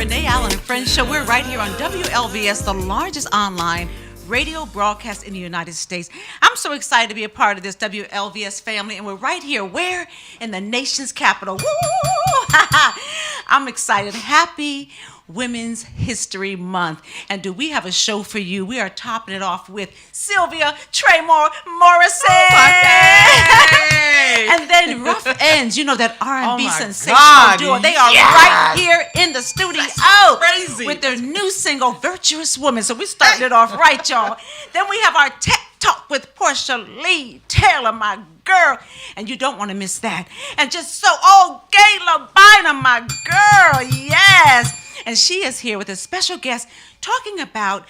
Renee Allen and Friends show. We're right here on WLVS, the largest online radio broadcast in the United States. I'm so excited to be a part of this WLVS family, and we're right here. Where? In the nation's capital. Woo! I'm excited. Happy Women's History Month. And do we have a show for you? We are topping it off with Sylvia Traymore Morrison. Oh, and then Ruff Endz, you know, that R&B sensational God, duo. They are right here in the studio. Crazy. With their new single, Virtuous Woman. So we're starting it off right, y'all. Then we have our Tech Talk with Portia Lee Taylor, my girl. And you don't want to miss that. And just so, Gayla Bynum, my girl. Yes. And she is here with a special guest talking about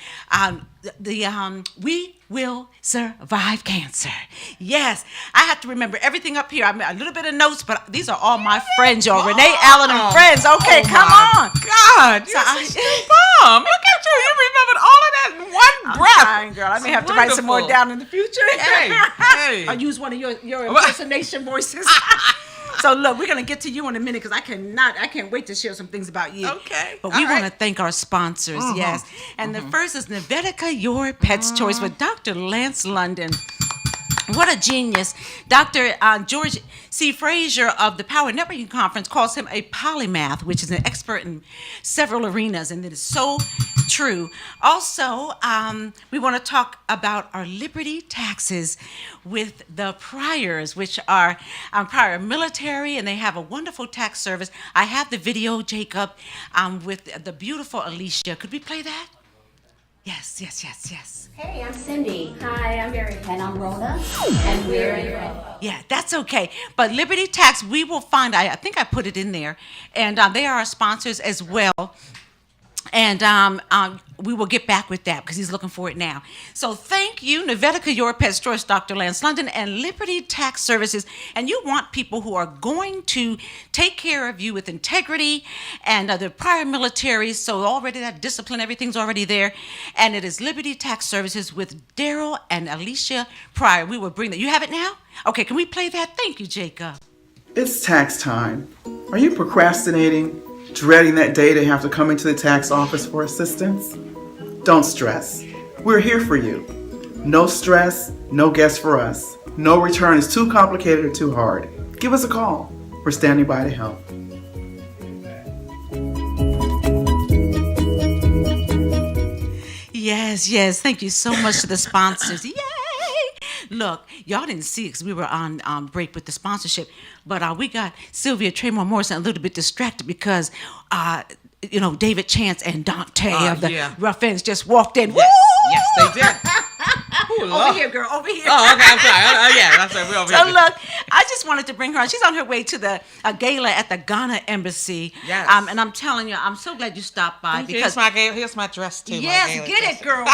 We Will Survive Cancer. Yes, I have to remember everything up here. I made a little bit of notes, but these are all my friends, y'all. Renee Allen and Friends. Okay, come on. God, you're bomb. Look at you. You remembered all of that in one breath. Fine, girl. I may have to write some more down in the future. Hey. I'll use one of your impersonation voices. So look, we're gonna get to you in a minute because I can't wait to share some things about you. Okay. But we want to thank our sponsors, yes. And the first is Novetica, Your Pet's Choice with Dr. Lance London. What a genius. Dr. George C. Frazier of the Power Networking Conference calls him a polymath, which is an expert in several arenas, and it is so true. Also, we want to talk about our Liberty taxes with the Priors, which are prior military, and they have a wonderful tax service. I have the video, Jacob, with the beautiful Alicia. Could we play that? Yes. Hey, I'm Cindy. Hi, I'm Mary. And I'm Rhoda. And we're Yeah, that's okay. But Liberty Tax, we will find, I think I put it in there, and they are our sponsors as well. And we will get back with that because he's looking for it now. So thank you, Novetica, Your Pet's Choice, Dr. Lance London, and Liberty Tax Services. And you want people who are going to take care of you with integrity, and the prior military, so already that discipline, everything's already there. And it is Liberty Tax Services with Daryl and Alicia Pryor. We will bring that. You have it now? Okay, can we play that? Thank you, Jacob. It's tax time. Are you procrastinating? Dreading that day to have to come into the tax office for assistance? Don't stress. We're here for you. No stress, no guess for us. No return is too complicated or too hard. Give us a call. We're standing by to help. Yes. Thank you so much to the sponsors. Yay! Look, y'all didn't see it because we were on break with the sponsorship, but we got Sylvia Traymore Morrison a little bit distracted because, David Chance and Dante of the Ruff Endz just walked in. Yes, they did. Over here, girl, over here. Oh, okay, I'm sorry. That's right. We're over So here. look, I just wanted to bring her on. She's on her way to the gala at the Ghana Embassy. Yes. And I'm telling you, I'm so glad you stopped by Here's my dress too. Yes, get it, girl.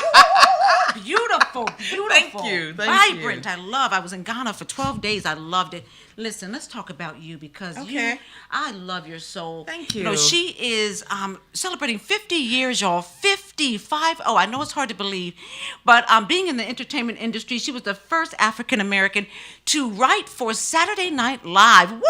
Beautiful. Thank you. Vibrant. I was in Ghana for 12 days. I loved it. Listen, let's talk about you because I love your soul. Thank you. You know, she is celebrating 50 years, y'all. 55. Oh, I know it's hard to believe, but being in the entertainment industry, she was the first African American to write for Saturday Night Live. Woo!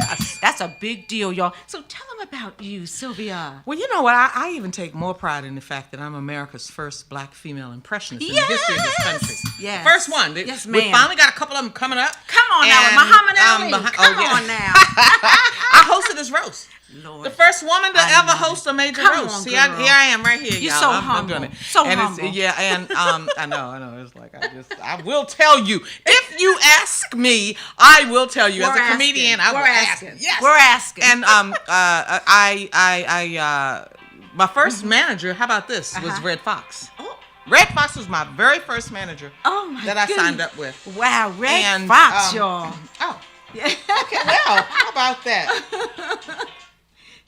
Yes. That's a big deal, y'all. So tell them about you, Sylvia. Well, you know what? I even take more pride in the fact that I'm America's first black female impressionist in the history of this country. Yes. The first one. Yes, We ma'am. finally got a couple of them coming up. Come on now, Muhammad Ali. Come on now. I hosted this roast. Lord. The first woman to ever host a major Come roast. on, See, girl. here I am right here, You're y'all. so I'm humble. doing it. So and humble. I know. It's like I will tell you. If you ask me, I will tell you. As a comedian, I will ask. Yes. We're asking. And my first manager, how about this, was Red Fox. Oh. Red Fox was my very first manager that I goodness. signed up with. Wow, Red Fox, y'all. Oh. Yeah. Okay, well, how about that?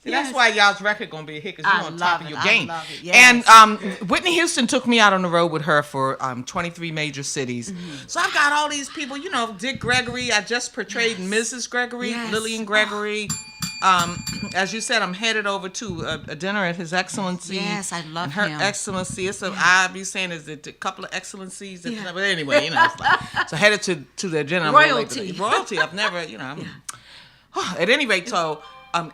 See, that's why y'all's record gonna be a hit because you're on top of your game. I love it. Yes. And Whitney Houston took me out on the road with her for 23 major cities. So I've got all these people, Dick Gregory. I just portrayed Mrs. Gregory, Lillian Gregory. As you said, I'm headed over to a dinner at His Excellency. Yes, I love Her him. Excellency. I be saying is it a couple of excellencies. But anyway, it's like so headed to their dinner. Royalty. Royalty. I've never, At any rate, so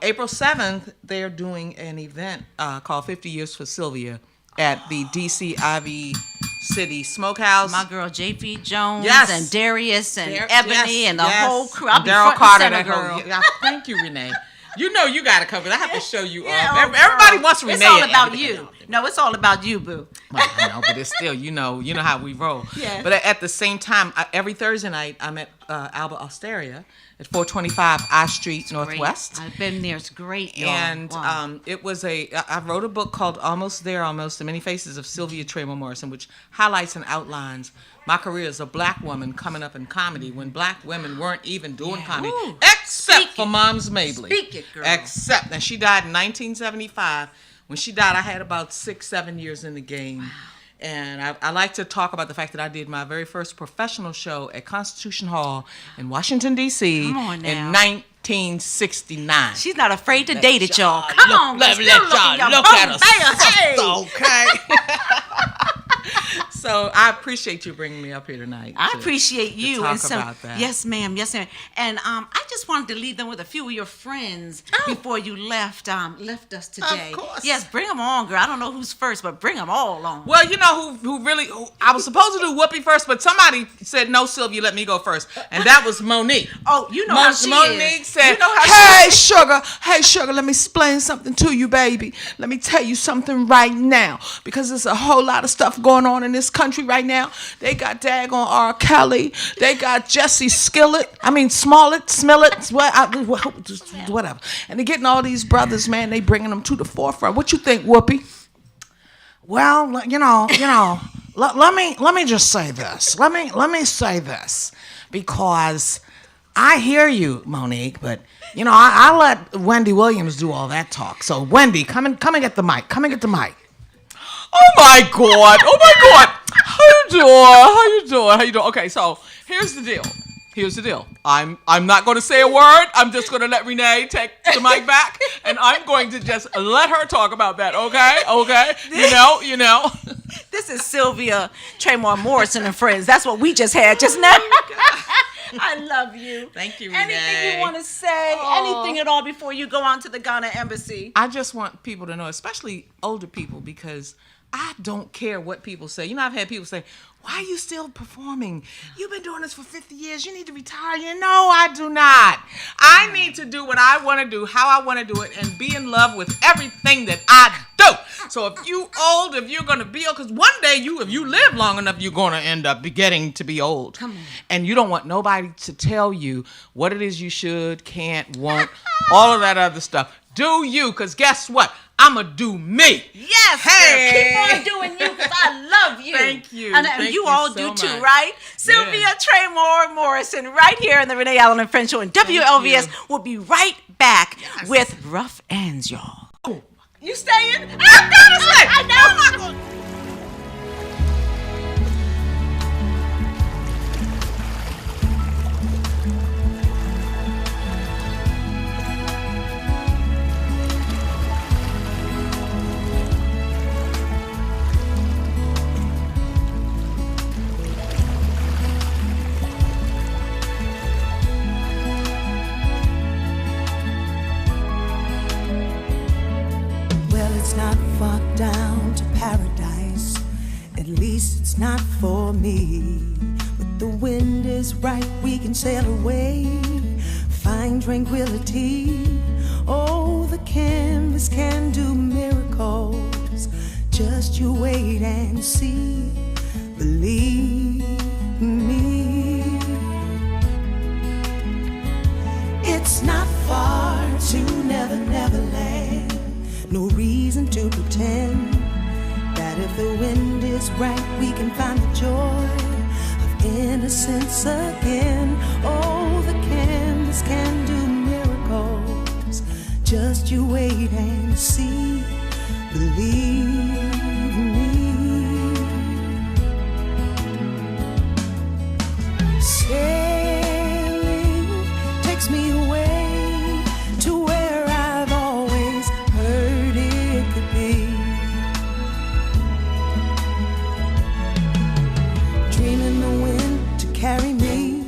April 7th, they're doing an event called 50 Years for Sylvia at the DC Ivy City Smokehouse. My girl JP Jones Yes. and Darius and There- Ebony yes, and the yes. whole crew. I'll be Daryl front Carter, and center, that girl. whole, yeah, thank you, Renee. You know you got to cover. I have to show you. Yeah, off. oh, Everybody girl. wants Renee. It's all and about everything. you. No, it's all about you, boo. Well, I know, but it's still, you know how we roll. Yes. But at the same time, every Thursday night, I'm at Alba Osteria at 425 I Street Northwest. Great. I've been there. It's great, y'all. And Wow. it was I wrote a book called Almost There, Almost, The Many Faces of Sylvia Traymore Morrison, which highlights and outlines my career as a black woman coming up in comedy when black women weren't even doing comedy, Ooh. except Speak for it. Moms Mabley. Speak it, girl. Except, and she died in 1975. When she died, I had about 6-7 years in the game. Wow. And I like to talk about the fact that I did my very first professional show at Constitution Hall in Washington, D.C. Come on now. in 1969. She's not afraid to date it, y'all. Look- Come on, let still y'all looking look your at bone us. there. Hey. Okay. So I appreciate you bringing me up here tonight. I to- appreciate to you. talk And so, about that. yes, ma'am. Yes, ma'am. And I just wanted to leave them with a few of your friends before you left us today. Of course. Yes, bring them on, girl. I don't know who's first, but bring them all on. Well, you know who really I was supposed to do Whoopi first, but somebody said no, Sylvia, let me go first, and that was Monique. Oh, you know how she Monique is. said, You know how "Hey, sugar, let me explain something to you, baby. Let me tell you something right now, because there's a whole lot of stuff going on in this country right now. They got daggone R. Kelly, they got Jesse Smollett, whatever, and they're getting all these brothers, man. They bringing them to the forefront. What you think, Whoopi?" Well, you know, let me just say this. Let me say this, because I hear you, Monique, but you know, I let Wendy Williams do all that talk. So Wendy, come and get the mic. Come and get the mic. Oh my God! Oh my God! How you doing? Okay, so here's the deal. I'm not going to say a word. I'm just going to let Renee take the mic back, and I'm going to just let her talk about that. Okay. You know. This is Sylvia Traymore Morrison and friends. That's what we just had just now. I love you. Thank you, Renee. Anything you want to say? Anything at all before you go on to the Ghana embassy? I just want people to know, especially older people, because I don't care what people say. You know, I've had people say, "Why are you still performing? You've been doing this for 50 years. You need to retire." You know, I do not. I need to do what I want to do, how I want to do it, and be in love with everything that I do. So if you old, if you're going to be old, because one day if you live long enough, you're going to end up getting to be old. Come on. And you don't want nobody to tell you what it is you should, can't, won't, all of that other stuff. Do you, because guess what? I'm going to do me. Yes, Hey. girl. Keep on doing you because I love you. Thank you. And Thank you you all so do too, much. right? Sylvia Traymore Morrison right here in the Renee Allen and Friends Show. And WLVS will be right back with Ruff Endz, y'all. You staying? I'm gonna stay. I know. Well, it's not far down to paradise. At least it's not for me. But the wind is right, we can sail away. Find tranquility. Oh, the canvas can do miracles. Just you wait and see. Believe me. It's not far to Never, Never Land. No reason to pretend that if the wind is right, we can find the joy of innocence again. Oh, the canvas can do miracles. Just you wait and see. Believe me. Sailing takes me away to where I've always heard it could be. Dreaming the wind to carry me.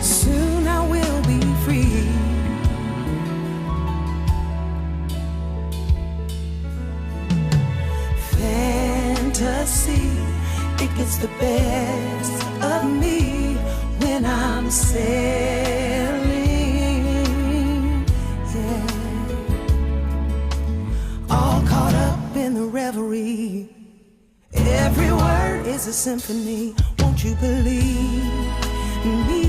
Soon I will be free. gets the best of me when I'm sailing. Yeah. All caught up in the reverie. Every word is a symphony. Won't you believe me?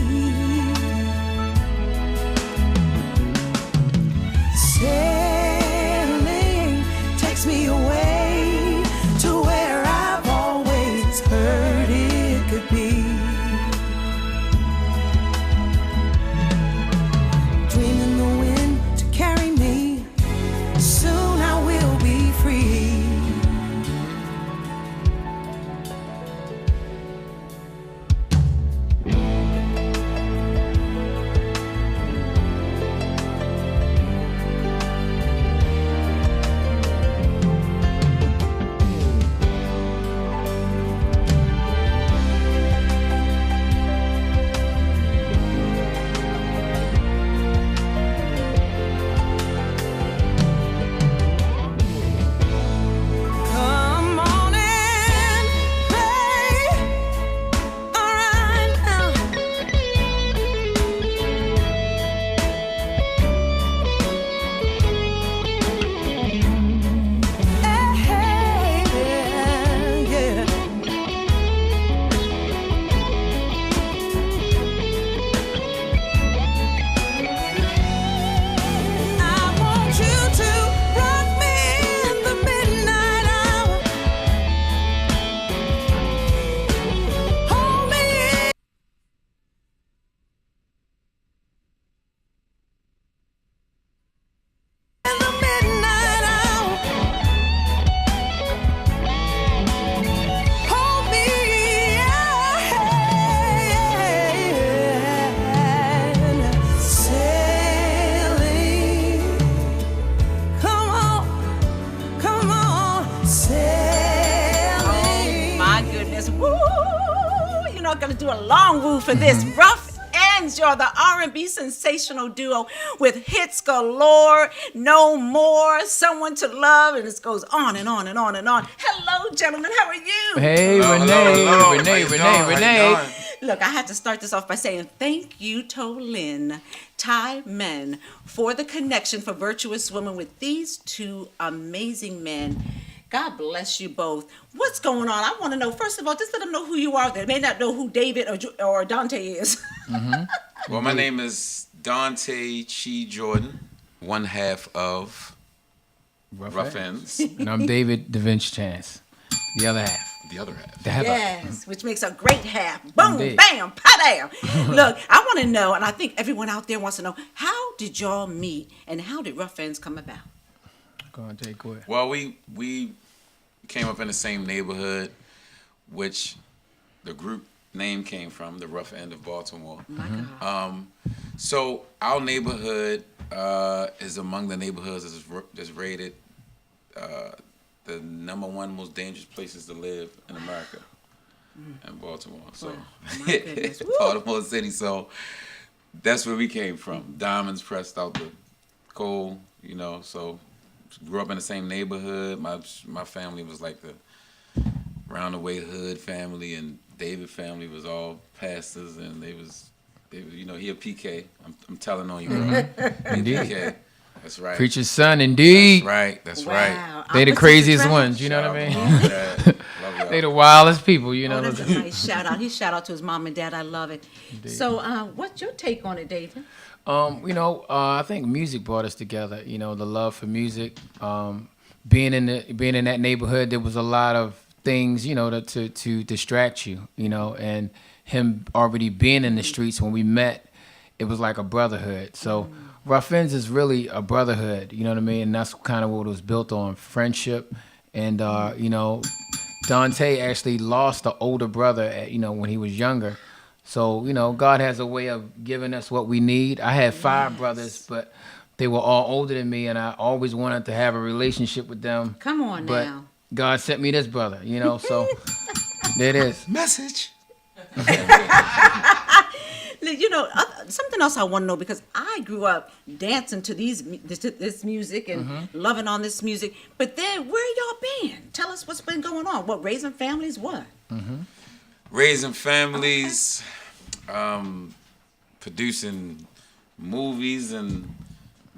Sailing takes me away to where I've always heard it could be. Dreaming the wind to carry me. Soon I will be free. Come on and play. All right now. Hey, yeah. I want you to rock me in the midnight hour. Hold me in the midnight hour. Hold me, sailing. Come on, sailing. My goodness. Woo! You're not going to do a long woo for this. Ruff Endz, you're the R&B sensational duo with hits galore, No More, Someone to Love, and it goes on and on and on and on. Hello, gentlemen. How are you? Hey, Hello, Renee, hello. Renee, How you Renee, doing? How you Renee. doing? Look, I had to start this off by saying thank you to Lynn, Ty Men, for the connection for Virtuous Women with these two amazing men. God bless you both. What's going on? I want to know, first of all, just let them know who you are. They may not know who David or Dante is. Well, my name is Dante Chi Jordan, one half of Ruff Endz, And I'm David Da Vinci Chance, the other half. the other half. The half. Yes, which makes a great half. Boom, Indeed. bam, pa-dam. Look, I want to know, and I think everyone out there wants to know, how did y'all meet and how did Ruff Endz come about? Go on, Jay, go ahead. Well, we came up in the same neighborhood, which the group name came from, the rough end of Baltimore. My God. So our neighborhood is among the neighborhoods that's rated the #1 most dangerous places to live in America, in Baltimore. So my goodness. Woo. Baltimore City. So that's where we came from. Diamonds pressed out the coal, you know. So grew up in the same neighborhood. My family was like the round the way hood family, and David family was all pastors, and they was you know, he a PK. I'm telling on you, bro. He a PK. That's right. Preacher's son, indeed. That's right. That's Wow. right. They the Opposites craziest attract. ones, you know what I mean? Love y'all. They the wildest people, you know Oh, what that's I'm a saying? nice shout out. He shout out to his mom and dad. I love it. So, what's your take on it, David? You know, I think music brought us together. You know, the love for music. Being in that neighborhood, there was a lot of things, you know, to distract you. You know, and him already being in the streets when we met, it was like a brotherhood. So Ruff Endz is really a brotherhood. You know what I mean? And that's kind of what it was built on, friendship. And you know, Dante actually lost an older brother, you know, when he was younger. So, you know, God has a way of giving us what we need. I had 5 brothers, but they were all older than me, and I always wanted to have a relationship with them. Come on But now. God sent me this brother, you know, so there it is. Message. You know, something else I want to know, because I grew up dancing to this music and loving on this music. But then, where y'all been? Tell us what's been going on. What, raising families? What? raising families, producing movies and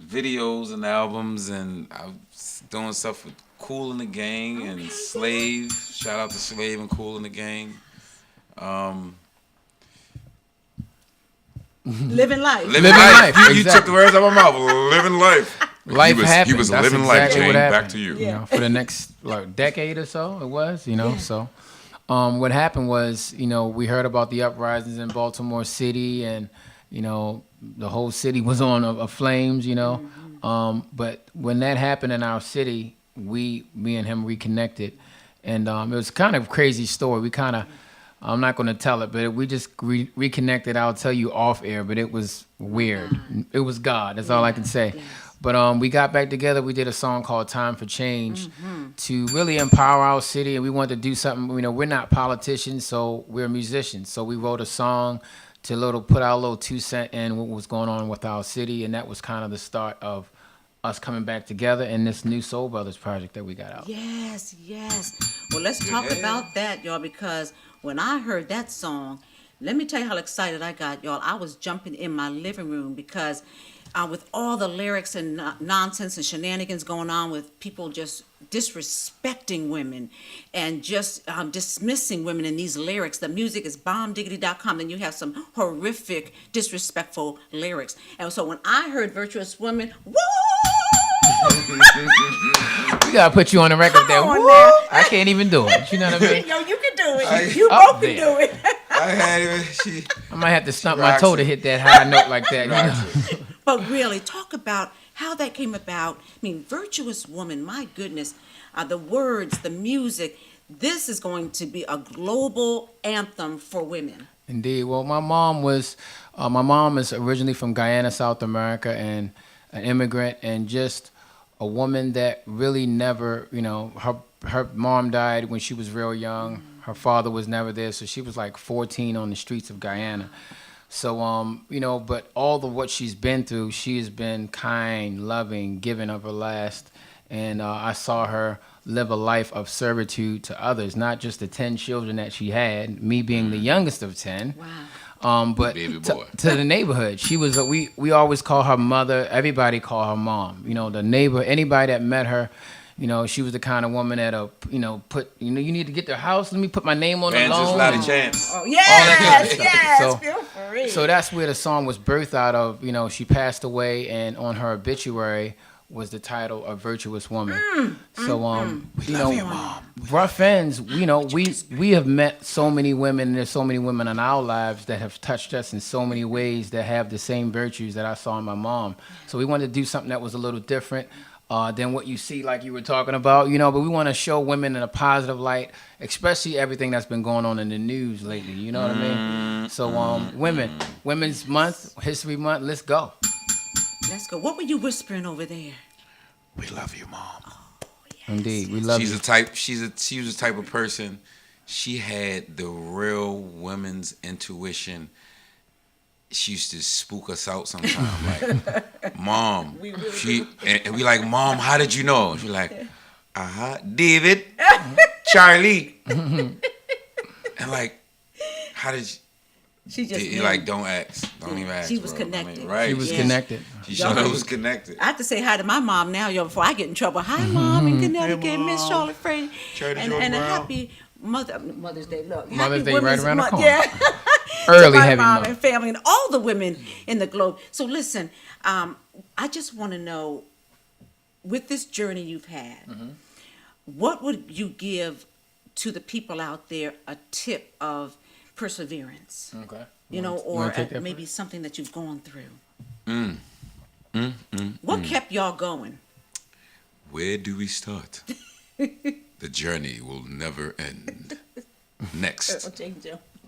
videos and albums, and I was doing stuff with Cool in the Gang and Slave. Shout out to Slave and Cool in the Gang. Living life. Living life, You exactly. took the words out of my mouth. Living life. Life he was, happened. He was That's living life, exactly Jane. what Back happened. to you. You know, for the next decade or so, it was. You know, so what happened was, we heard about the uprisings in Baltimore City, and the whole city was on a flames. But when that happened in our city, me and him reconnected, and it was kind of a crazy story. We kind of. I'm not going to tell it, but we just reconnected. I'll tell you off air, but it was weird. It was God. That's all I can say. Yes. But we got back together. We did a song called Time for Change to really empower our city, and we wanted to do something. We're not politicians, so we're musicians. So we wrote a song to put our little 2 cents in what was going on with our city, and that was kind of the start of us coming back together in this new Soul Brothers project that we got out. Yes. Well, let's talk about that, y'all, because when I heard that song, let me tell you how excited I got, y'all. I was jumping in my living room because with all the lyrics and nonsense and shenanigans going on with people just disrespecting women and just dismissing women in these lyrics. The music is bombdiggity.com. Then you have some horrific, disrespectful lyrics. And so when I heard Virtuous Woman, woo! We gotta put you on the record there. On Woo! there. I can't even do it. You know what I mean? Yo, you can do it. You both can do it. I might have to stump my toe to hit that high note like that. But really, talk about how that came about. I mean, Virtuous Woman, my goodness, the words, the music, this is going to be a global anthem for women. Indeed. Well, my mom is originally from Guyana, South America, and an immigrant, and just a woman that really never, her mom died when she was real young. Her father was never there, so she was like 14 on the streets of Guyana. So, but all of what she's been through, she has been kind, loving, giving of her last. And I saw her live a life of servitude to others, not just the 10 children that she had, me being the youngest of 10. Wow. But to the neighborhood, she was. We always call her mother. Everybody call her mom. The neighbor, anybody that met her, she was the kind of woman that'll, put. You need to get their house. Let me put my name on the loan. Just not a chance. Oh yes, So, feel free. So that's where the song was birthed out of. She passed away, and on her obituary was the title of Virtuous Woman. Ruff Endz, we have met so many women, and there's so many women in our lives that have touched us in so many ways that have the same virtues that I saw in my mom. So we wanted to do something that was a little different than what you see, like you were talking about, but we want to show women in a positive light, especially everything that's been going on in the news lately, you know what I mean? So Women's Month, History Month, let's go. Let's go. What were you whispering over there? We love you, Mom. Oh, yes. Indeed, we love you. She was the type of person. She had the real women's intuition. She used to spook us out sometimes, like, Mom. And we like, Mom, how did you know? She's like, David, Charlie, and like, how did you? She just don't ask. Don't even ask. She was bro. connected. Right. She was connected. She sure was connected. I have to say hi to my mom now, y'all, before I get in trouble. Hi, Mom, in Connecticut, Miss Charlotte Frady. And a happy Mother's Day. Look, Mother's happy Day right Women's around the Month. corner. Yeah. Early to my heavy mom month. and family and all the women in the globe. So listen, I just want to know, with this journey you've had, what would you give to the people out there, a tip of perseverance? Okay. Or maybe something that you've gone through. What kept y'all going? Where do we start? The journey will never end. Next.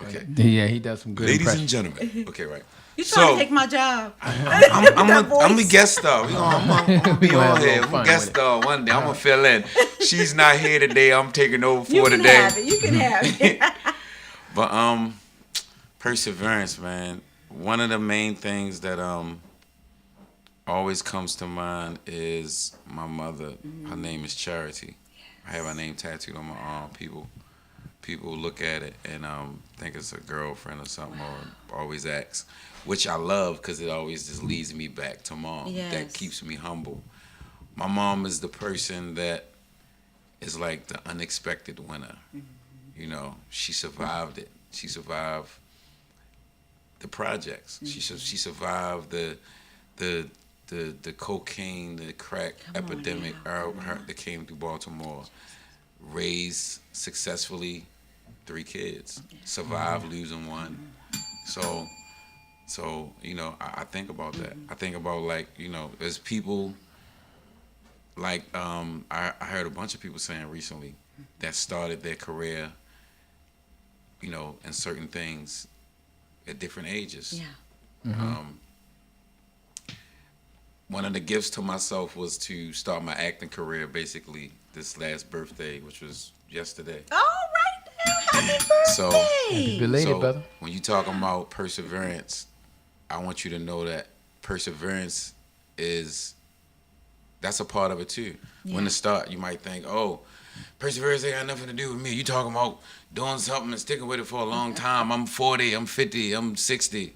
Okay. Yeah, he does some good Ladies impressions. and gentlemen. Okay, right. You trying to take my job? I'm a guest star. I'm gonna be on here. I'm a guest with it. star one day. I'm gonna fill in. She's not here today. I'm taking over for You can today. have it. You can have it. But perseverance, man. One of the main things that always comes to mind is my mother. Her name is Charity. I have her name tattooed on my arm, people. people look at it and think it's a girlfriend or something, or always acts, which I love because it always just leads me back to mom. Yes. That keeps me humble. My mom is the person that is like the unexpected winner. You know, she survived it. She survived the projects. She survived the cocaine, the crack epidemic that came through Baltimore. Raised successfully 3 kids. Survived losing one. So you know, I think about that. I think about, like, you know, there's people like I heard a bunch of people saying recently that started their career, you know, in certain things at different ages. Yeah. One of the gifts to myself was to start my acting career basically this last birthday, which was yesterday. All right now, happy birthday. So, Happy belated, brother. When you talking about perseverance, I want you to know that perseverance that's a part of it too. Yeah. When to start, you might think, oh, perseverance ain't got nothing to do with me. You talking about doing something and sticking with it for a long time. I'm 40, I'm 50, I'm 60.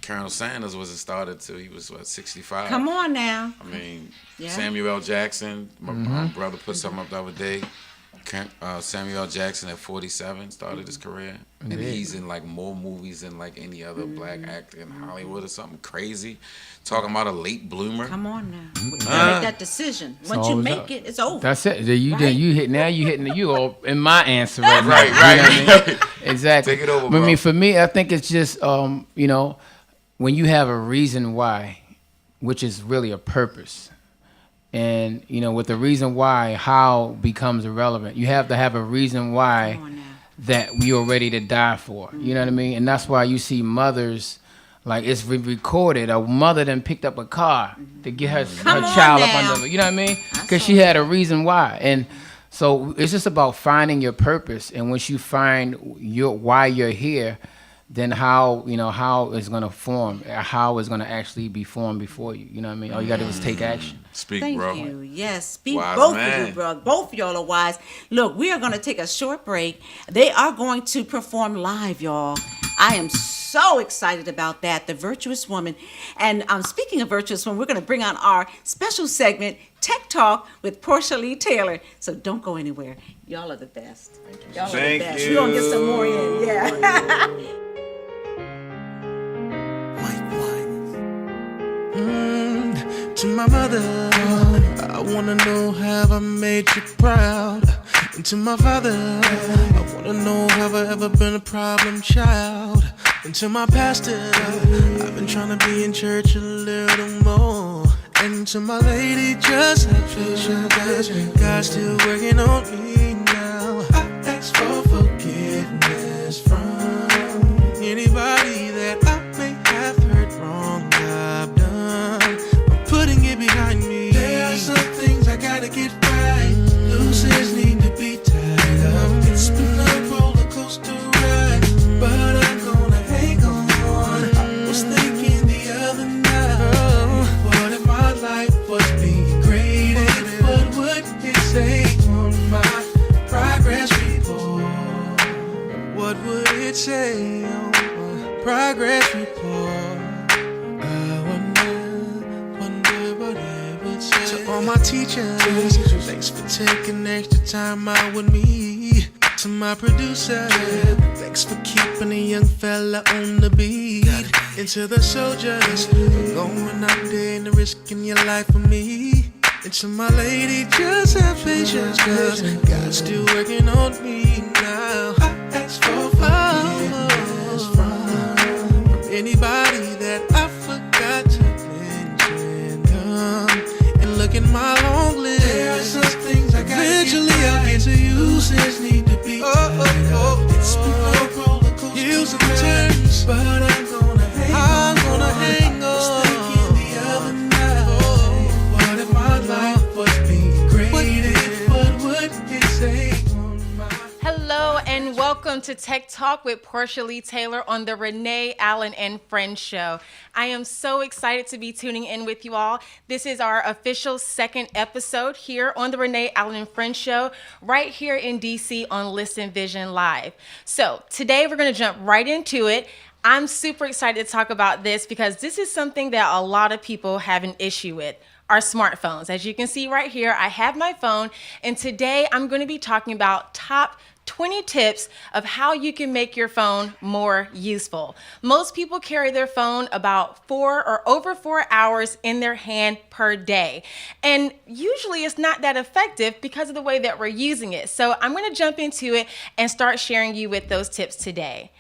Colonel Sanders wasn't started till he was, 65? Come on now. I mean, Yeah. Samuel L. Jackson, my brother put something up the other day. Samuel L. Jackson at 47 started his career. And he's in like more movies than like any other black actor in Hollywood or something crazy. Talking about a late bloomer. Come on now. You gotta make that decision. Once you make it, it's over. That's it. You hitting all in my answer right now. Right. You know what I mean? Exactly. Take it over, I bro. mean, for me, I think it's just you know, when you have a reason why, which is really a purpose. And, you know, with the reason why, how becomes irrelevant. You have to have a reason why that you're ready to die for. You know what I mean? And that's why you see mothers, like it's recorded, a mother then picked up a car to get her child up under, you know what I mean? Because she had a reason why. And so it's just about finding your purpose. And once you find why you're here, then how it's going to form, how it's going to actually be formed before you. You know what I mean? All you got to do is take action. Speak, Thank bro. you. Yes, speak. Wise Both man. of you, bro. Both of y'all are wise. Look, we are going to take a short break. They are going to perform live, y'all. I am so excited about that. The Virtuous Woman. And speaking of Virtuous Woman, we're going to bring on our special segment, Tech Talk with Portia Lee Taylor. So don't go anywhere. Y'all are the best. Y'all are the best. We're going to get some more in. Yeah. To my mother, I wanna know have I made you proud. And to my father, I wanna know have I ever been a problem child. And to my pastor, I've been trying to be in church a little more. And to my lady, just have patience, cause God's still working on me now. I ask for forgiveness from anybody that I may have hurt wrong. I've done, I'm putting it behind me. There are some things I gotta get right. Loose ends need to be tied up. It's been a roller coaster ride, but I'm gonna hang on. I was thinking the other night, what if my life was being graded? What would it say on my progress report? What would it say on my progress report? I wonder what it would say. To all my teachers, thanks for taking extra time out with me. To my producer, thanks for keeping a young fella on the beat. And to the soldiers, for going out there and risking your life for me. And to my lady, just have patience, cause God's still working on me now. I ask for forgiveness from anybody that I forgot to mention. Come and look at my long list. There are some things I gotta eventually I'll get to you. Loose need to be tied up. It's been a roller coaster, years and turns, but I'm gonna hang on. I was thinking the other night, what if my life was being graded? What would it say on my... Hello and welcome Welcome to Tech Talk with Portia Lee Taylor on the Renee, Allen, and Friends show. I am so excited to be tuning in with you all. This is our official second episode here on the Renee, Allen, and Friends show, right here in DC on Listen Vision Live. So today we're going to jump right into it. I'm super excited to talk about this because this is something that a lot of people have an issue with. Our smartphones. As you can see right here, I have my phone, and today I'm going to be talking about top 20 tips of how you can make your phone more useful. Most people carry their phone about 4 or over 4 hours in their hand per day. And usually it's not that effective because of the way that we're using it. So I'm going to jump into it and start sharing you with those tips today.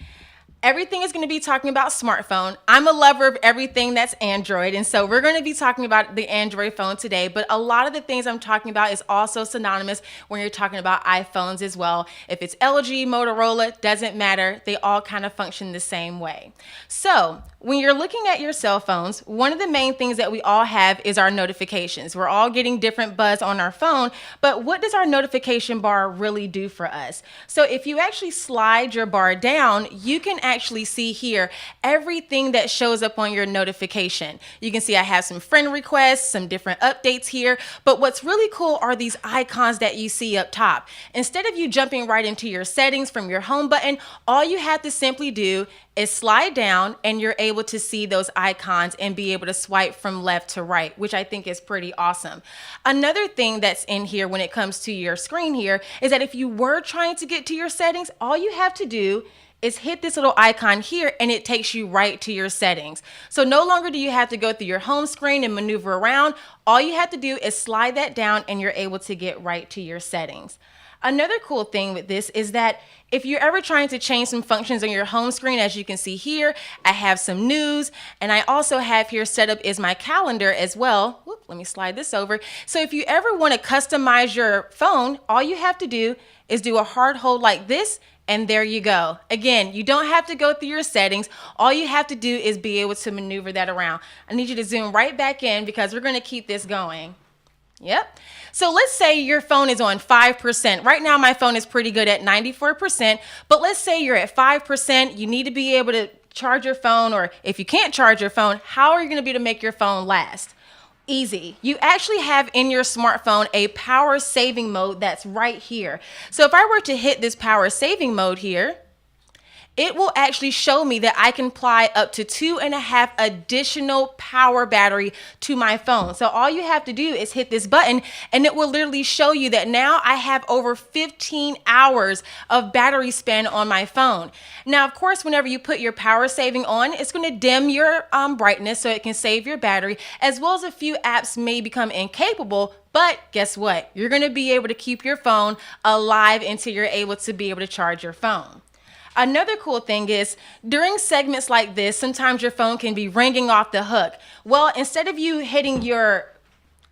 Everything is going to be talking about smartphone. I'm a lover of everything that's Android, and so we're going to be talking about the Android phone today, but a lot of the things I'm talking about is also synonymous when you're talking about iPhones as well. If it's LG, Motorola, doesn't matter. They all kind of function the same way. So when you're looking at your cell phones, one of the main things that we all have is our notifications. We're all getting different buzz on our phone, but what does our notification bar really do for us? So if you actually slide your bar down, you can actually see here everything that shows up on your notification. You can see I have some friend requests, some different updates here, but what's really cool are these icons that you see up top. Instead of you jumping right into your settings from your home button, all you have to simply do is slide down and you're able to see those icons and be able to swipe from left to right, which I think is pretty awesome. Another thing that's in here when it comes to your screen here is that if you were trying to get to your settings, all you have to do is hit this little icon here and it takes you right to your settings. So no longer do you have to go through your home screen and maneuver around. All you have to do is slide that down and you're able to get right to your settings. Another cool thing with this is that if you're ever trying to change some functions on your home screen, as you can see here, I have some news, and I also have here set up is my calendar as well. Whoop, let me slide this over. So if you ever want to customize your phone, all you have to do is do a hard hold like this, and there you go. Again, you don't have to go through your settings. All you have to do is be able to maneuver that around. I need you to zoom right back in because we're going to keep this going. Yep. So let's say your phone is on 5%. Right now, my phone is pretty good at 94%, but let's say you're at 5%. You need to be able to charge your phone, or if you can't charge your phone, how are you going to be able to make your phone last? Easy. You actually have in your smartphone a power saving mode that's right here. So if I were to hit this power saving mode here, it will actually show me that I can apply up to 2.5 additional power battery to my phone. So all you have to do is hit this button and it will literally show you that now I have over 15 hours of battery span on my phone. Now, of course, whenever you put your power saving on, it's going to dim your brightness so it can save your battery, as well as a few apps may become incapable. But guess what? You're going to be able to keep your phone alive until you're able to be able to charge your phone. Another cool thing is during segments like this, sometimes your phone can be ringing off the hook. Well, instead of you hitting your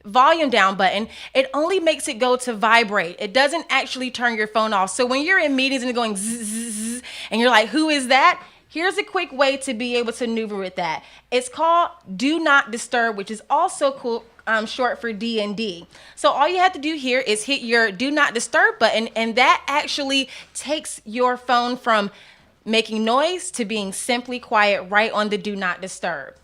volume down button, it only makes it go to vibrate. It doesn't actually turn your phone off. So when you're in meetings and it's going zzz, and you're like, who is that? Here's a quick way to be able to maneuver with that. It's called Do Not Disturb, which is also cool. Short for D&D. So all you have to do here is hit your Do Not Disturb button, and that actually takes your phone from making noise to being simply quiet right on the Do Not Disturb.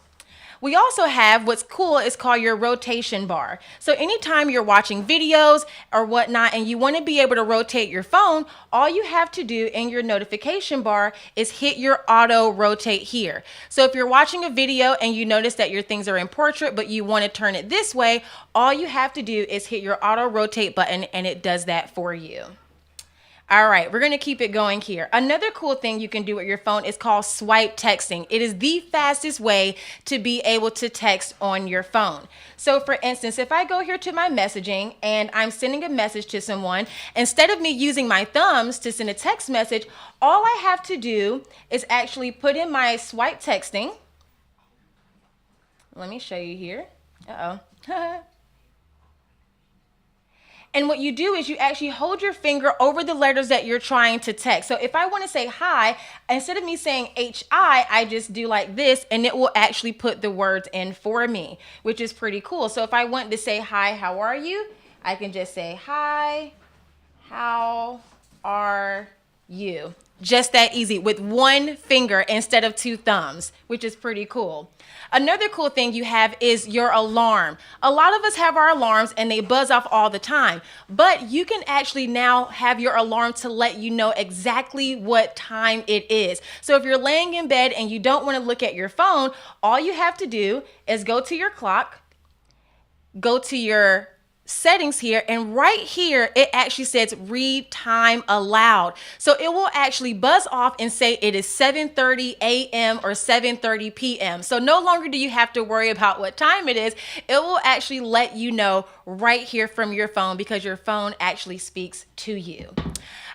We also have what's cool is called your rotation bar. So anytime you're watching videos or whatnot and you want to be able to rotate your phone, all you have to do in your notification bar is hit your auto rotate here. So if you're watching a video and you notice that your things are in portrait but you want to turn it this way, all you have to do is hit your auto rotate button and it does that for you. All right, we're going to keep it going here. Another cool thing you can do with your phone is called swipe texting. It is the fastest way to be able to text on your phone. So for instance, if I go here to my messaging and I'm sending a message to someone, instead of me using my thumbs to send a text message, all I have to do is actually put in my swipe texting. Let me show you here. Uh-oh. And what you do is you actually hold your finger over the letters that you're trying to text. So if I want to say hi, instead of me saying H-I, I just do like this and it will actually put the words in for me, which is pretty cool. So if I want to say hi, how are you? I can just say hi, how are you? Just that easy with one finger instead of two thumbs, which is pretty cool. Another cool thing you have is your alarm. A lot of us have our alarms and they buzz off all the time, but you can actually now have your alarm to let you know exactly what time it is. So if you're laying in bed and you don't want to look at your phone, all you have to do is go to your clock, go to your settings here, and right here it actually says read time aloud. So it will actually buzz off and say it is 7:30 a.m. or 7:30 p.m. So no longer do you have to worry about what time it is. It will actually let you know right here from your phone because your phone actually speaks to you.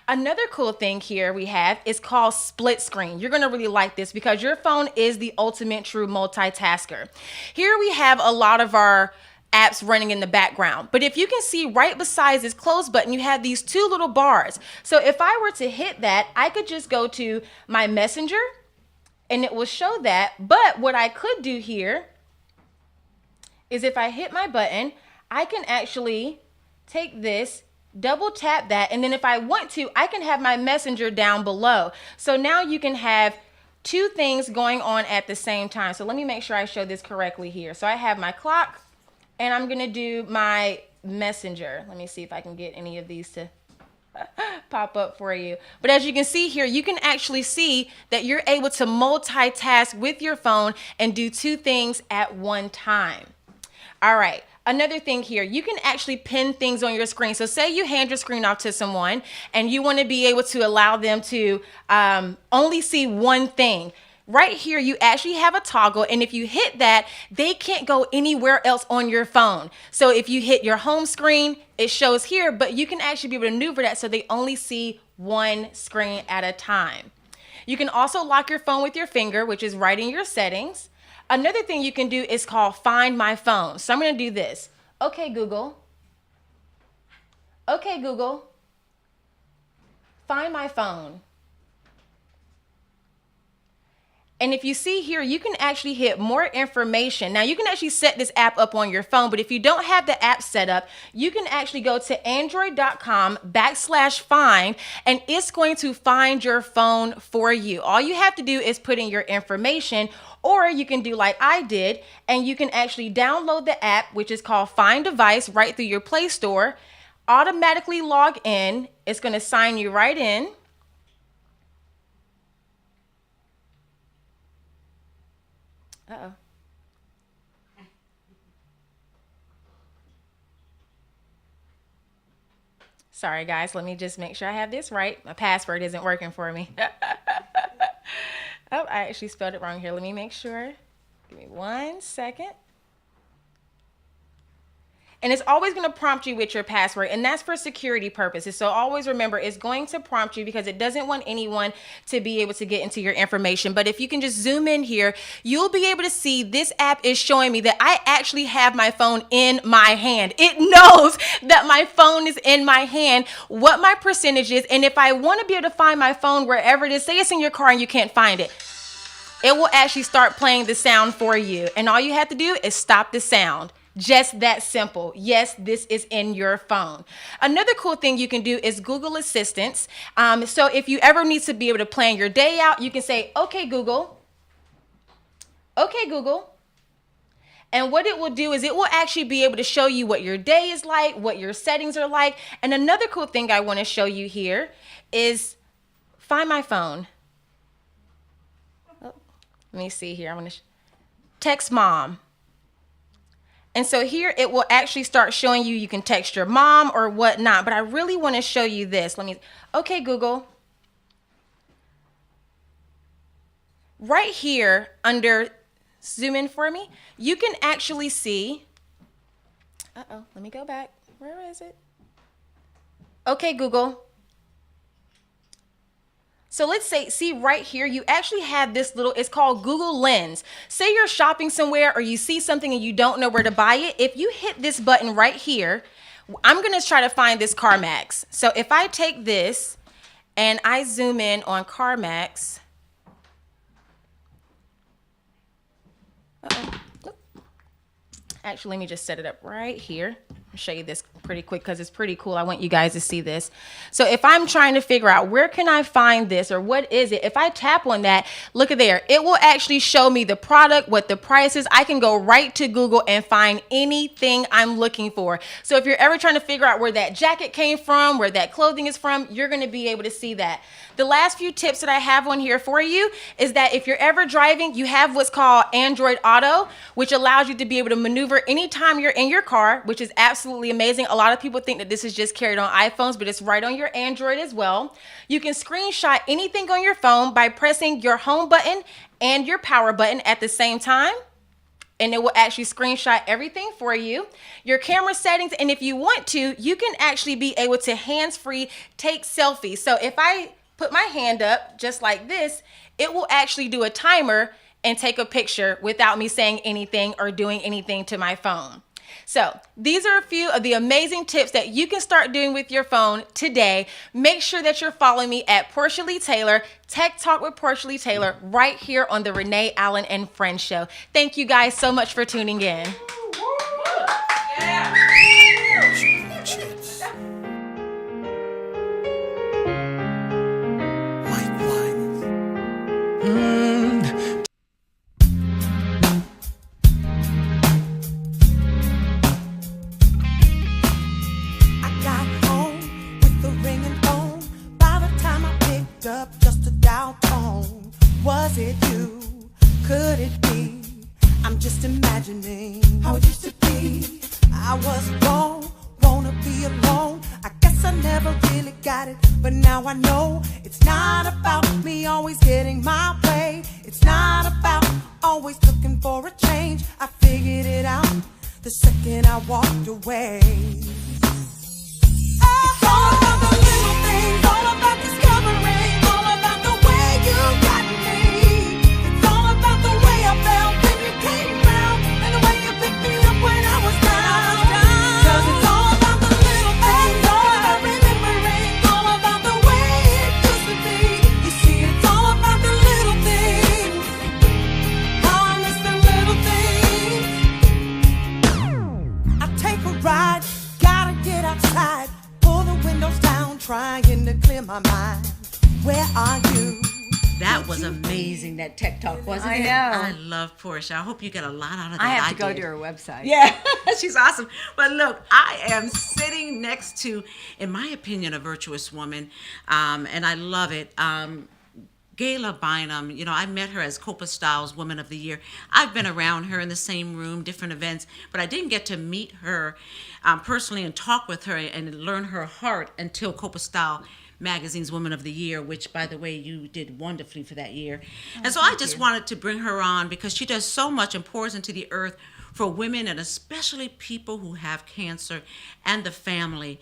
Another cool thing here we have is called split screen. You're going to really like this because your phone is the ultimate true multitasker. Here we have a lot of our apps running in the background. But if you can see right beside this close button, you have these two little bars. So if I were to hit that, I could just go to my messenger and it will show that. But what I could do here is if I hit my button, I can actually take this, double tap that, and then if I want to, I can have my messenger down below. So now you can have two things going on at the same time. So let me make sure I show this correctly here. So I have my clock, and I'm gonna do my messenger. Let me see if I can get any of these to pop up for you. But as you can see here, you can actually see that you're able to multitask with your phone and do two things at one time. All right. Another thing here, you can actually pin things on your screen. So say you hand your screen off to someone and you want to be able to allow them to only see one thing. Right here, you actually have a toggle, and if you hit that, they can't go anywhere else on your phone. So if you hit your home screen, it shows here, but you can actually be able to maneuver that so they only see one screen at a time. You can also lock your phone with your finger, which is right in your settings. Another thing you can do is called Find My Phone. So I'm going to do this. Okay, Google. Okay, Google. Find my phone. And if you see here, you can actually hit more information. Now you can actually set this app up on your phone, but if you don't have the app set up, you can actually go to android.com/find, and it's going to find your phone for you. All you have to do is put in your information, or you can do like I did, and you can actually download the app, which is called Find Device, right through your Play Store, automatically log in. It's going to sign you right in. Uh-oh. Sorry, guys. Let me just make sure I have this right. My password isn't working for me. Oh, I actually spelled it wrong here. Let me make sure. Give me 1 second. And it's always going to prompt you with your password, and that's for security purposes. So always remember, it's going to prompt you because it doesn't want anyone to be able to get into your information. But if you can just zoom in here, you'll be able to see this app is showing me that I actually have my phone in my hand. It knows that my phone is in my hand, what my percentage is, and if I want to be able to find my phone wherever it is, say it's in your car and you can't find it, it will actually start playing the sound for you. And all you have to do is stop the sound. Just that simple. Yes, this is in your phone. Another cool thing you can do is Google Assistance. So if you ever need to be able to plan your day out, you can say, okay, Google. Okay, Google. And what it will do is it will actually be able to show you what your day is like, what your settings are like. And another cool thing I want to show you here is Find My Phone. Oh, let me see here. I'm going to text mom. And so here it will actually start showing you can text your mom or whatnot. But I really want to show you this. Okay, Google. Right here under, zoom in for me, you can actually see, let me go back. Where is it? Okay, Google. So let's say, see right here, you actually have this little, it's called Google Lens. Say you're shopping somewhere or you see something and you don't know where to buy it. If you hit this button right here, I'm going to try to find this CarMax. So if I take this and I zoom in on CarMax. Actually, let me just set it up right here. show you this pretty quick because it's pretty cool. I want you guys to see this. So if I'm trying to figure out where can I find this or what is it, if I tap on that, look at there, it will actually show me the product, what the price is. I can go right to Google and find anything I'm looking for. So if you're ever trying to figure out where that jacket came from, where that clothing is from, you're going to be able to see that. The last few tips that I have on here for you is that if you're ever driving, you have what's called Android Auto, which allows you to be able to maneuver anytime you're in your car, which is absolutely amazing. A lot of people think that this is just carried on iPhones, but it's right on your Android as well. You can screenshot anything on your phone by pressing your home button and your power button at the same time, and it will actually screenshot everything for you. Your camera settings, and if you want to, you can actually be able to hands-free take selfies. So if I put my hand up just like this, it will actually do a timer and take a picture without me saying anything or doing anything to my phone. So these are a few of the amazing tips that you can start doing with your phone today. Make sure that you're following me at Portia Lee Taylor, Tech Talk with Portia Lee Taylor, right here on the Renee Allen and Friends Show. Thank you guys so much for tuning in. Yeah. Up just a dial tone. Was it you? Could it be? I'm just imagining how it used to be. I was wrong, wanna be alone. I guess I never really got it, but now I know it's not about me always getting my way. It's not about always looking for a change. I figured it out the second I walked away. It's all about the little things, all about discovering. You got me. It's all about the way I felt when you came around and the way you picked me up when I was down. 'Cause it's all about the little things, all about remembering, all about the way it used to be. You see, it's all about the little things. Oh, I miss the little things. I take a ride, gotta get outside, pull the windows down, trying to clear my mind. Where are you? That was amazing, that Tech Talk, wasn't it? I know. I love Portia. I hope you get a lot out of that. I have to go did. to her website. Yeah, she's awesome. But look, I am sitting next to, in my opinion, a virtuous woman, and I love it. Gayla Bynum, you know, I met her as Copa Styles Woman of the Year. I've been around her in the same room, different events, but I didn't get to meet her personally and talk with her and learn her heart until Copa Style Magazine's Woman of the Year, which, by the way, you did wonderfully for that year. And so I just wanted to bring her on because she does so much and pours into the earth for women and especially people who have cancer and the family.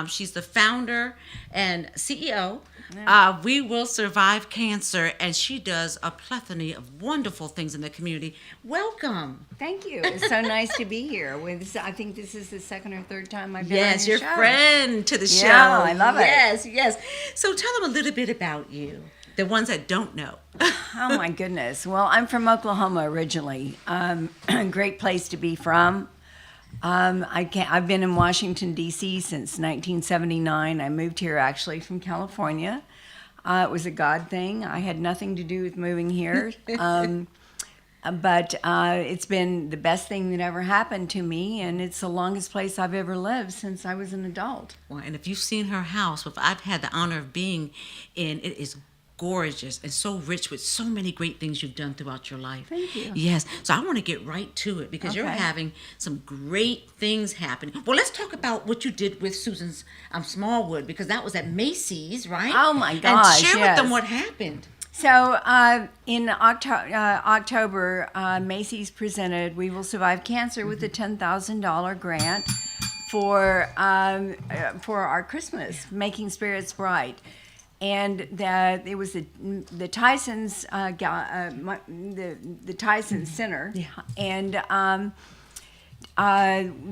She's the founder and CEO of We Will Survive Cancer, and she does a plethora of wonderful things in the community. Welcome. Thank you. It's so nice to be here. I think this is the second or third time I've been on Yes, your your show. friend to the show. Yeah, I love it. Yes, yes. So tell them a little bit about you, the ones that don't know. Oh my goodness. Well, I'm from Oklahoma originally. Great place to be from. I've been in Washington, D.C. since 1979. I moved here actually from California. It was a God thing. I had nothing to do with moving here. But it's been the best thing that ever happened to me, and it's the longest place I've ever lived since I was an adult. Well, and if you've seen her house, which I've had the honor of being in, it is gorgeous and so rich with so many great things you've done throughout your life. Thank you. Yes. So I want to get right to it because you're Okay. having some great things happening. Well, let's talk about what you did with Susan's Smallwood, because that was at Macy's, right? Oh, my gosh, And share with them yes. what happened. So in October, Macy's presented We Will Survive Cancer with a $10,000 grant for our Christmas, Making Spirits Bright. And it was the Tyson's the Tyson Center, and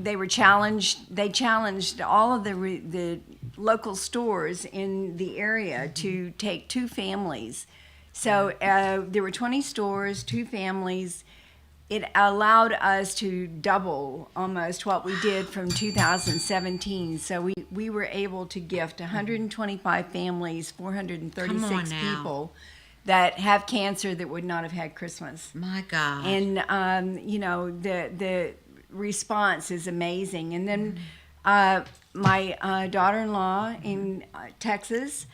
they were challenged. They challenged all of the local stores in the area to take two families. So there were 20 stores, two families, it allowed us to double almost what we did from 2017. So we were able to gift 125 families, 436 people that have cancer that would not have had Christmas. My God. And, the response is amazing. And then my daughter-in-law in Texas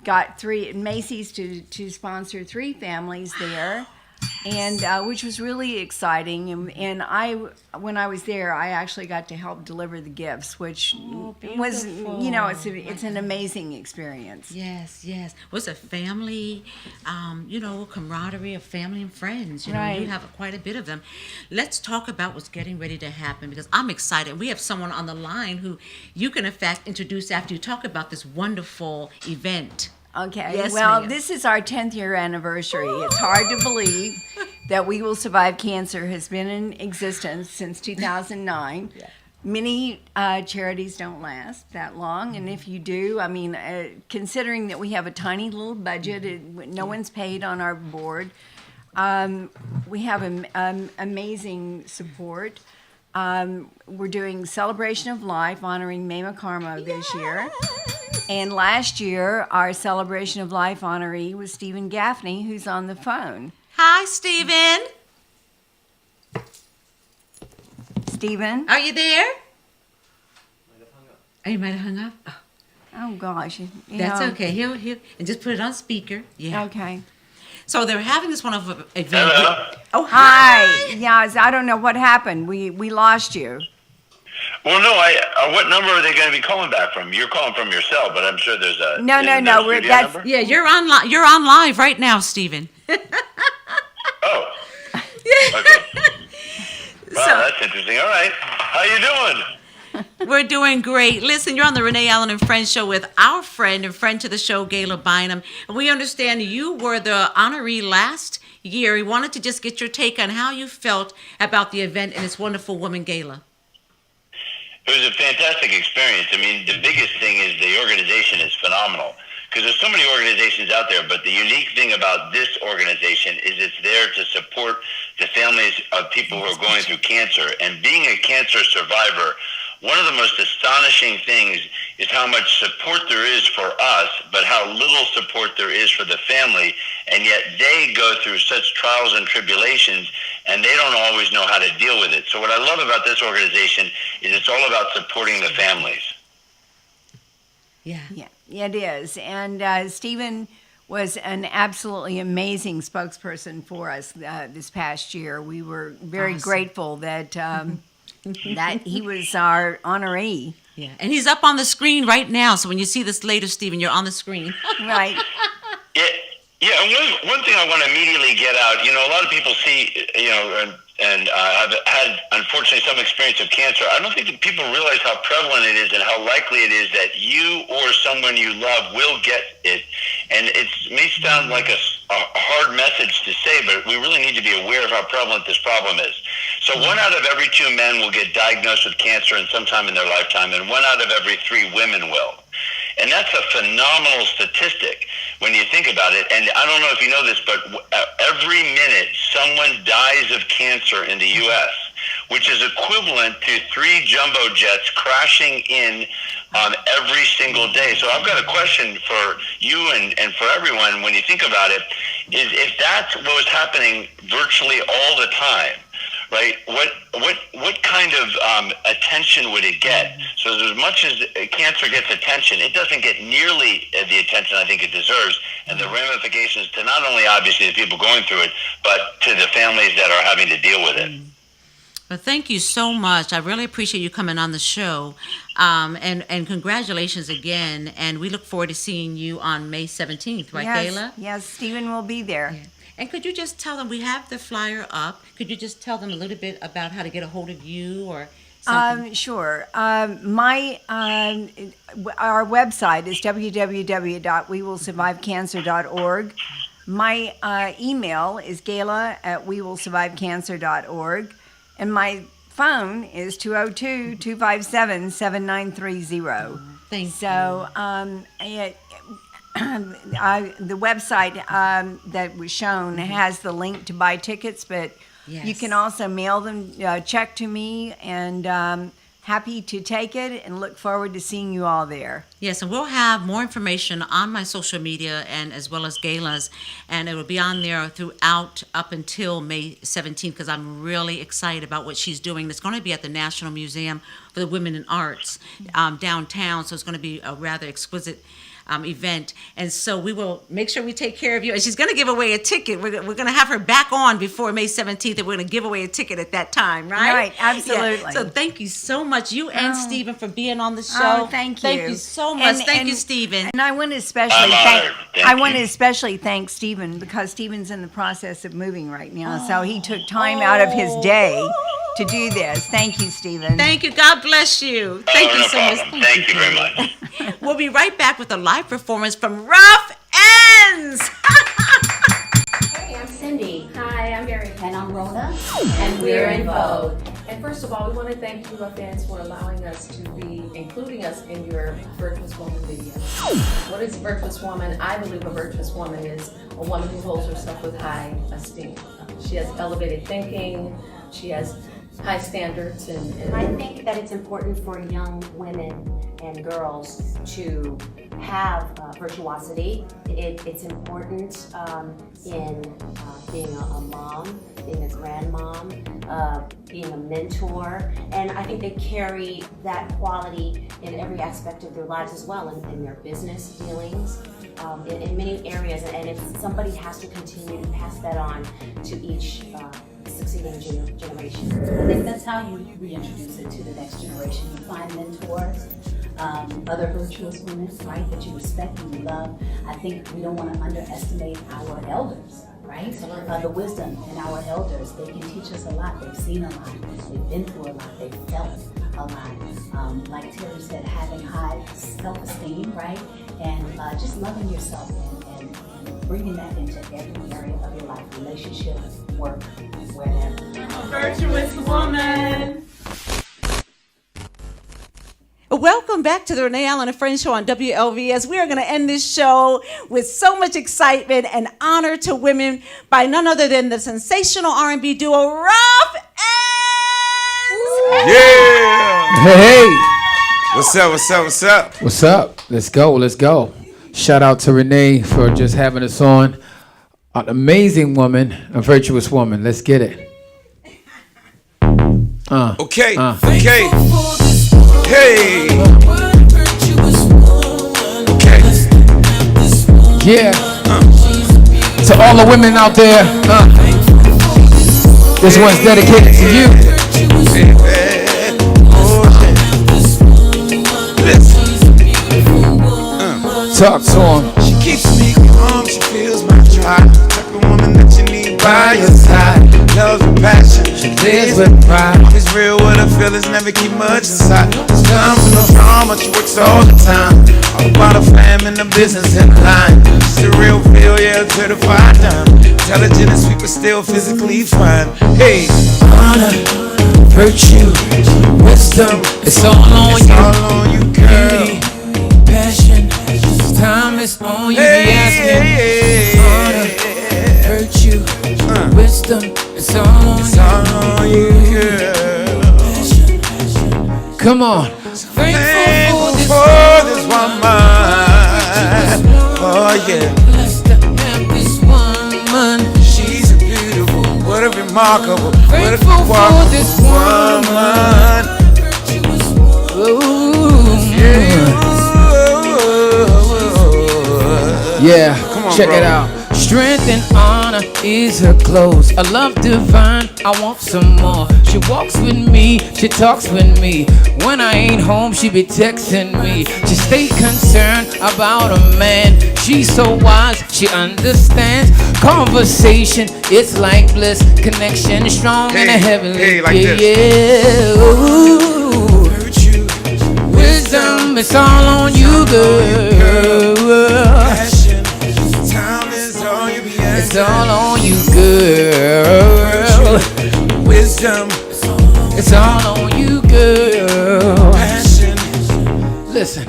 got Macy's to sponsor 3 families there. And which was really exciting, and when I was there, I actually got to help deliver the gifts, which was, it's an amazing experience. Yes. Was a family, camaraderie of family and friends. Right. You have quite a bit of them. Let's talk about what's getting ready to happen, because I'm excited. We have someone on the line who you can in fact introduce after you talk about this wonderful event. Okay, yes, well, ma'am. This is our 10th year anniversary. It's hard to believe that We Will Survive Cancer has been in existence since 2009. Yeah. Many charities don't last that long, and if you do, considering that we have a tiny little budget, no one's paid on our board, we have amazing support. We're doing Celebration of Life, honoring Mae McCarmo this year. And last year, our Celebration of Life honoree was Stephen Gaffney, who's on the phone. Hi, Stephen. Stephen? Are you there? Oh, you might have hung up. Oh gosh. That's okay. He'll and just put it on speaker. Yeah. Okay. So they're having this wonderful event. Hello? Oh, Hi. Yes, I don't know what happened. We lost you. Well, no. What number are they going to be calling back from? You're calling from your cell, but I'm sure there's a No. studio That's number? yeah. You're on. You're on live right now, Stephen. Oh. Okay. Wow, that's interesting. All right. How you doing? We're doing great. Listen, you're on the Renee Allen and Friends show with our friend and friend to the show, Gayla Bynum. And we understand you were the honoree last year. We wanted to just get your take on how you felt about the event and this wonderful woman, Gayla. It was a fantastic experience. I mean, the biggest thing is the organization is phenomenal because there's so many organizations out there, but the unique thing about this organization is it's there to support the families of people who are going through cancer. And being a cancer survivor, one of the most astonishing things is how much support there is for us, but how little support there is for the family. And yet they go through such trials and tribulations, and they don't always know how to deal with it. So what I love about this organization is it's all about supporting the families. Yeah, it is. And Stephen was an absolutely amazing spokesperson for us this past year. We were very grateful that that he was our honoree. Yeah, and he's up on the screen right now. So when you see this later, Stephen, you're on the screen. Right. Yeah. And one thing I want to immediately get out. A lot of people see, and have had, unfortunately, some experience of cancer. I don't think that people realize how prevalent it is and how likely it is that you or someone you love will get it. And it may sound like a hard message to say, but we really need to be aware of how prevalent this problem is. So 1 out of every 2 men will get diagnosed with cancer in some time in their lifetime, and 1 out of every 3 women will. And that's a phenomenal statistic when you think about it. And I don't know if you know this, but every minute someone dies of cancer in the U.S., which is equivalent to 3 jumbo jets crashing in every single day. So I've got a question for you and for everyone when you think about it, is if that's what was happening virtually all the time, right? What kind of attention would it get? So as much as cancer gets attention, it doesn't get nearly the attention I think it deserves, and the ramifications to not only obviously the people going through it, but to the families that are having to deal with it. Well, thank you so much. I really appreciate you coming on the show, and congratulations again. And we look forward to seeing you on May 17th, right, Gayla? Yes, Stephen will be there. Yeah. And could you just tell them, we have the flyer up, could you just tell them a little bit about how to get a hold of you or something? Sure. Our website is www.wewillsurvivecancer.org. My email is gayla@wewillsurvivecancer.org. And my phone is 202-257-7930. Thank you. So the website that was shown has the link to buy tickets, but Yes. You can also mail them, check to me, and happy to take it and look forward to seeing you all there. Yes, and we'll have more information on my social media and as well as Gala's, and it will be on there throughout up until May 17th, because I'm really excited about what she's doing. It's going to be at the National Museum for the Women in Arts downtown, so it's going to be a rather exquisite event, and so we will make sure we take care of you. And she's going to give away a ticket. We're going to have her back on before May 17th, and we're going to give away a ticket at that time, right? Right, absolutely. Yeah. So thank you so much, you and Stephen, for being on the show. Oh, thank you. Thank you so much. Thank you, Stephen. And I want to especially thank Stephen, because Stephen's in the process of moving right now, so he took time out of his day to do this. Thank you, Stephen. Thank you. God bless you. Thank you so much. Thank you very much. We'll be right back with a live performance from Ruff Endz. Hey, I'm Cindy. Hi, I'm Mary. And I'm Rhoda. And we're in Vogue. And first of all, we want to thank you, Ruff Endz, for allowing us to be including us in your Virtuous Woman video. What is a virtuous woman? I believe a virtuous woman is a woman who holds herself with high esteem. She has elevated thinking. She has high standards, and I think that it's important for young women and girls to have virtuosity. It's important in being a mom, being a grandmom, being a mentor, and I think they carry that quality in every aspect of their lives as well, in their business dealings, in many areas, and if somebody has to continue to pass that on to each succeeding generation. I think that's how you reintroduce it to the next generation. You find mentors, other virtuous women, right, that you respect and you love. I think we don't want to underestimate our elders, right? The wisdom in our elders, they can teach us a lot. They've seen a lot. They've been through a lot. They've felt a lot. Like Terry said, having high self-esteem, right? And just loving yourself and bringing that into every area of your life, relationship, work, wherever. Virtuous woman. Welcome back to the Renee Allen and Friends show on WLVS. We are going to end this show with so much excitement and honor to women by none other than the sensational R&B duo Ruff Endz. Yeah. Hey. What's up? What's up? What's up? What's up? Let's go. Let's go. Shout out to Renee for just having us on. An amazing woman, a virtuous woman. Let's get it. Okay. Okay. Hey. Okay. Yeah. To all the women out there, this one's dedicated to you. Talk to him. She keeps me calm, she feels my drive. Type of woman that you need by your side. Loves with passion, she lives with pride. Always real with her feelings, never keep much inside. This comes from no drama, she works all the time. All about her fam and the business in line. She's a real feel, yeah, certified dime. Intelligent and sweet, but still physically fine. Hey, Honor, virtue, wisdom, it's all on it's you. all on you, girl. Passion, time is on you. Hey, Be asking. Honor, virtue, wisdom, it's all on it's you. all on you, girl. Come on. Thankful for this woman. Oh yeah. Blessed to have this woman. She's a beautiful, what a remarkable, what a Thankful for remarkable this woman. Ooh. Yeah, Come on, check bro. it out. Strength and honor is her clothes. A love divine, I want some more. She walks with me, she talks with me. When I ain't home, she be texting me. She stay concerned about a man. She's so wise, she understands. Conversation, it's like bliss. Connection strong in the heavenly. Hey, like yeah, this. yeah. Ooh. Virtue, Wisdom, it's all on you, girl. passion, time is all you be It's asking. all on you, girl. Wisdom, It's all on you, girl. passion, Listen,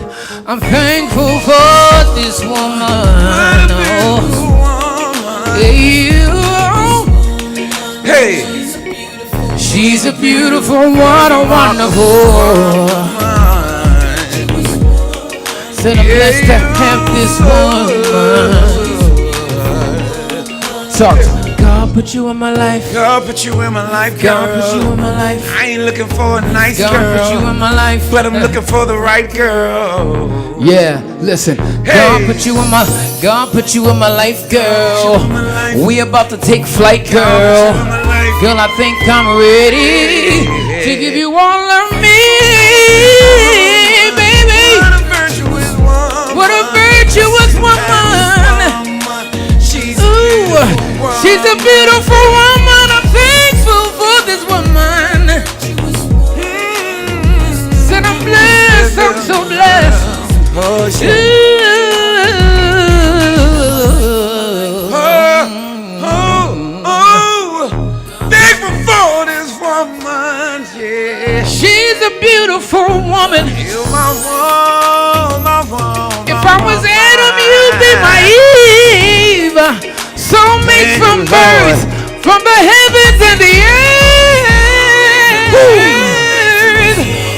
I'm thankful for this woman. Oh, woman. you. Hey, beautiful, what a wonderful. Said I'm blessed to have this woman. Talk to me. God put you in my life. God put you in my life, girl. God put you in my life. I ain't looking for a nice God girl. put you in my life. But I'm looking for the right girl. Yeah, listen. God put you in my life, girl. We about to take flight, girl. Girl, I think I'm ready to give you all of me, baby. What a virtuous woman. She's a beautiful woman. I'm thankful for this woman. Said I'm blessed. I'm so blessed. Thankful for this woman. Yeah. She's a beautiful woman. You're my woman. If I was Adam, you'd be my Eve. Soulmates from birth, from the heavens and the earth.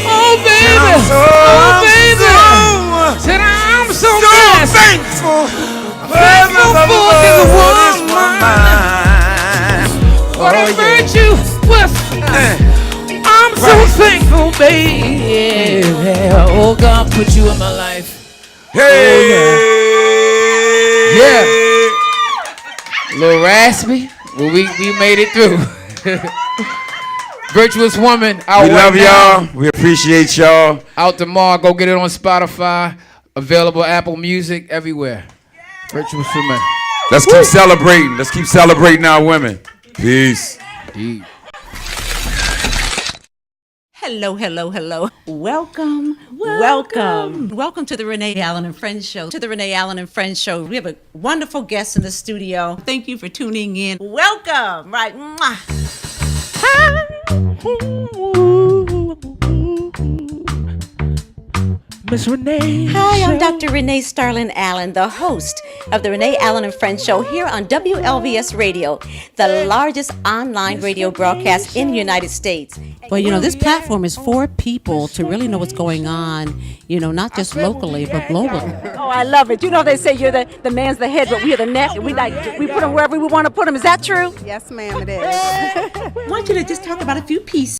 Oh baby, oh baby. Said I'm so blessed. Thankful for this woman. What a virtue was. I'm so thankful, baby. Oh, God put you in my life. Hey. Oh, yeah. Little raspy. Well, we made it through. Virtuous woman. We love y'all. We appreciate y'all. Out tomorrow. Go get it on Spotify. Available Apple Music everywhere. Virtuous woman. Let's keep celebrating. Let's keep celebrating our women. Peace. Peace. Hello, hello, hello. Welcome to the Renee Allen and Friends Show. To the Renee Allen and Friends Show. We have a wonderful guest in the studio. Thank you for tuning in. Welcome. Right. Mwah. Miss Renee. Hi, I'm Dr. Renee Starlin Allen, the host of the Renee Allen and Friends Show here on WLVS Radio, the largest online radio broadcast in the United States. Well, you know, this platform is for people to really know what's going on, you know, not just locally, but globally. Oh, I love it. You know, they say you're the man's the head, but we're the neck. We put him wherever we want to put him. Is that true? Yes, ma'am, it is. I want you to just talk about a few pieces